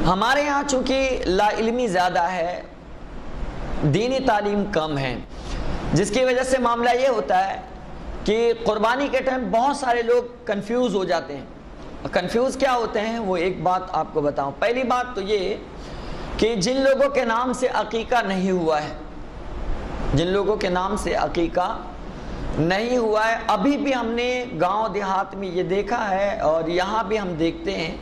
ہمارے یہاں چونکہ لا علمی زیادہ ہے، دینی تعلیم کم ہے، جس کی وجہ سے معاملہ یہ ہوتا ہے کہ قربانی کے ٹائم بہت سارے لوگ کنفیوز ہو جاتے ہیں۔ کنفیوز کیا ہوتے ہیں وہ ایک بات آپ کو بتاؤں۔ پہلی بات تو یہ کہ جن لوگوں کے نام سے عقیقہ نہیں ہوا ہے، جن لوگوں کے نام سے عقیقہ نہیں ہوا ہے، ابھی بھی ہم نے گاؤں دیہات میں یہ دیکھا ہے اور یہاں بھی ہم دیکھتے ہیں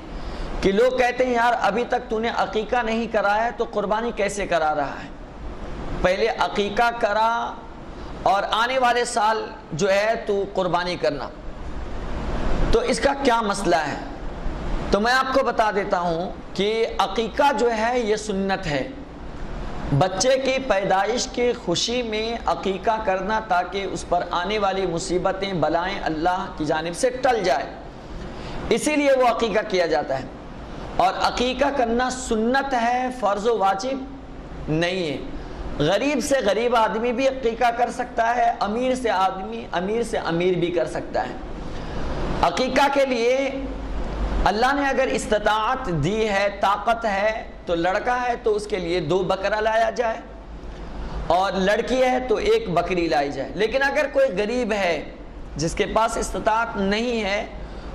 کہ لوگ کہتے ہیں یار ابھی تک تو نے عقیقہ نہیں کرایا ہے تو قربانی کیسے کرا رہا ہے؟ پہلے عقیقہ کرا اور آنے والے سال جو ہے تو قربانی کرنا۔ تو اس کا کیا مسئلہ ہے؟ تو میں آپ کو بتا دیتا ہوں کہ عقیقہ جو ہے یہ سنت ہے، بچے کی پیدائش کی خوشی میں عقیقہ کرنا تاکہ اس پر آنے والی مصیبتیں بلائیں اللہ کی جانب سے ٹل جائے، اسی لیے وہ عقیقہ کیا جاتا ہے۔ اور عقیقہ کرنا سنت ہے، فرض و واجب نہیں ہے۔ غریب سے غریب آدمی بھی عقیقہ کر سکتا ہے، امیر سے آدمی، امیر سے امیر بھی کر سکتا ہے۔ عقیقہ کے لیے اللہ نے اگر استطاعت دی ہے، طاقت ہے، تو لڑکا ہے تو اس کے لیے 2 بکرا لایا جائے اور لڑکی ہے تو 1 بکری لائی جائے۔ لیکن اگر کوئی غریب ہے جس کے پاس استطاعت نہیں ہے،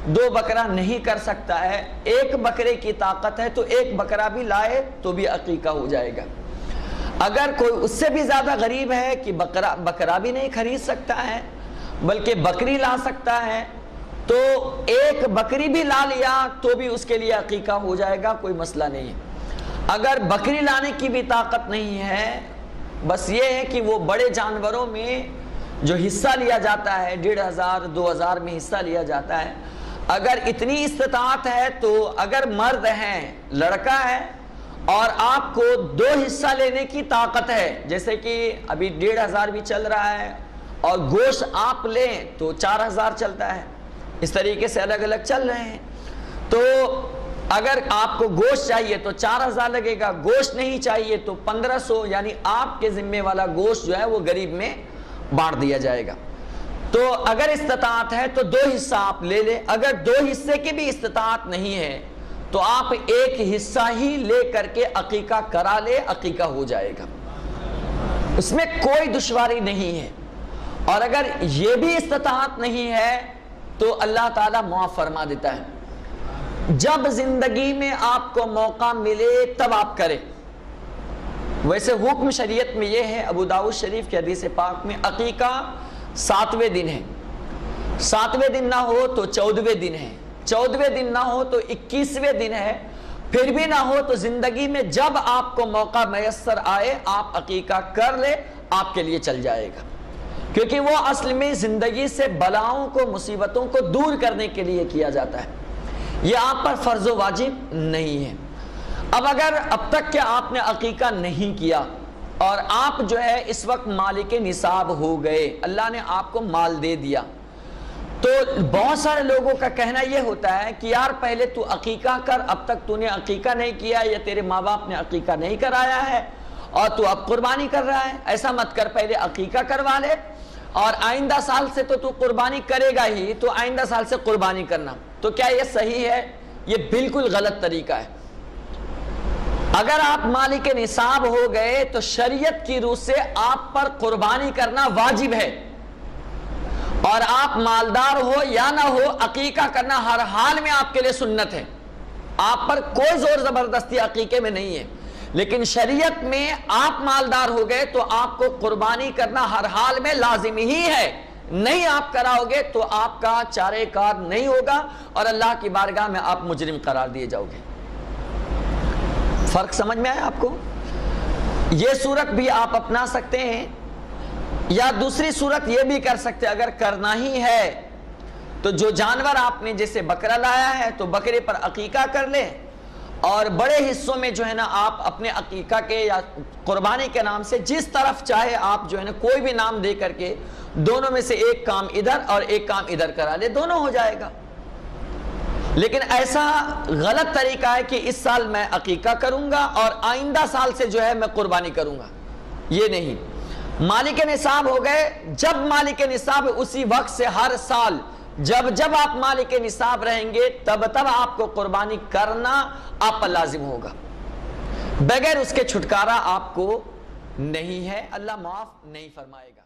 2 بکرا نہیں کر سکتا ہے، 1 بکرے کی طاقت ہے تو 1 بکرا بھی لائے تو بھی عقیقہ ہو جائے گا۔ اگر کوئی اس سے بھی زیادہ غریب ہے کہ بکرا بھی نہیں خرید سکتا ہے بلکہ بکری لا سکتا ہے، تو 1 بکری بھی لا لیا تو بھی اس کے لیے عقیقہ ہو جائے گا، کوئی مسئلہ نہیں ہے۔ اگر بکری لانے کی بھی طاقت نہیں ہے، بس یہ ہے کہ وہ بڑے جانوروں میں جو حصہ لیا جاتا ہے 1500 2000 میں حصہ لیا جاتا ہے، اگر اتنی استطاعت ہے تو اگر مرد ہیں، لڑکا ہے اور آپ کو 2 حصہ لینے کی طاقت ہے، جیسے کہ ابھی 1500 بھی چل رہا ہے اور گوشت آپ لیں تو 4000 چلتا ہے، اس طریقے سے الگ الگ چل رہے ہیں، تو اگر آپ کو گوشت چاہیے تو 4000 لگے گا، گوشت نہیں چاہیے تو 1500، یعنی آپ کے ذمے والا گوشت جو ہے وہ غریب میں بانٹ دیا جائے گا۔ تو اگر استطاعت ہے تو 2 حصہ آپ لے لیں، اگر 2 حصے کی بھی استطاعت نہیں ہے تو آپ 1 حصہ ہی لے کر کے عقیقہ کرا لے، عقیقہ ہو جائے گا، اس میں کوئی دشواری نہیں ہے۔ اور اگر یہ بھی استطاعت نہیں ہے تو اللہ تعالیٰ معاف فرما دیتا ہے۔ جب زندگی میں آپ کو موقع ملے تب آپ کریں۔ ویسے حکم شریعت میں یہ ہے، ابو داؤد شریف کی حدیث پاک میں عقیقہ 7ویں دن ہے، 7ویں دن نہ ہو تو 14ویں دن ہے، 14ویں دن نہ ہو تو 21ویں دن ہے، پھر بھی نہ ہو تو زندگی میں جب آپ کو موقع میسر آئے آپ عقیقہ کر لے، آپ کے لیے چل جائے گا، کیونکہ وہ اصل میں زندگی سے بلاؤں کو، مصیبتوں کو دور کرنے کے لیے کیا جاتا ہے، یہ آپ پر فرض و واجب نہیں ہے۔ اب اگر اب تک کہ آپ نے عقیقہ نہیں کیا اور آپ جو ہے اس وقت مالک نصاب ہو گئے، اللہ نے آپ کو مال دے دیا، تو بہت سارے لوگوں کا کہنا یہ ہوتا ہے کہ یار پہلے تو عقیقہ کر، اب تک تو نے عقیقہ نہیں کیا یا تیرے ماں باپ نے عقیقہ نہیں کرایا ہے اور تو اب قربانی کر رہا ہے۔ ایسا مت کر، پہلے عقیقہ کروا لے اور آئندہ سال سے تو قربانی کرے گا ہی، تو آئندہ سال سے قربانی کرنا۔ تو کیا یہ صحیح ہے؟ یہ بالکل غلط طریقہ ہے۔ اگر آپ مالک نصاب ہو گئے تو شریعت کی روح سے آپ پر قربانی کرنا واجب ہے، اور آپ مالدار ہو یا نہ ہو عقیقہ کرنا ہر حال میں آپ کے لیے سنت ہے، آپ پر کوئی زور زبردستی عقیقے میں نہیں ہے۔ لیکن شریعت میں آپ مالدار ہو گئے تو آپ کو قربانی کرنا ہر حال میں لازم ہی ہے، نہیں آپ کراؤ گے تو آپ کا چارے کار نہیں ہوگا اور اللہ کی بارگاہ میں آپ مجرم قرار دیے جاؤ گے۔ فرق سمجھ میں آیا آپ کو؟ یہ صورت بھی آپ اپنا سکتے ہیں، یا دوسری صورت یہ بھی کر سکتے، اگر کرنا ہی ہے تو جو جانور آپ نے جیسے بکرا لایا ہے تو بکرے پر عقیقہ کر لیں، اور بڑے حصوں میں جو ہے نا آپ اپنے عقیقہ کے یا قربانی کے نام سے جس طرف چاہے آپ جو ہے نا کوئی بھی نام دے کر کے دونوں میں سے ایک کام ادھر اور ایک کام ادھر کرا لے، دونوں ہو جائے گا۔ لیکن ایسا غلط طریقہ ہے کہ اس سال میں عقیقہ کروں گا اور آئندہ سال سے جو ہے میں قربانی کروں گا، یہ نہیں۔ مالک نصاب ہو گئے، جب مالک نصاب اسی وقت سے ہر سال جب جب آپ مالک نصاب رہیں گے تب تب آپ کو قربانی کرنا آپ پر لازم ہوگا، بغیر اس کے چھٹکارا آپ کو نہیں ہے، اللہ معاف نہیں فرمائے گا۔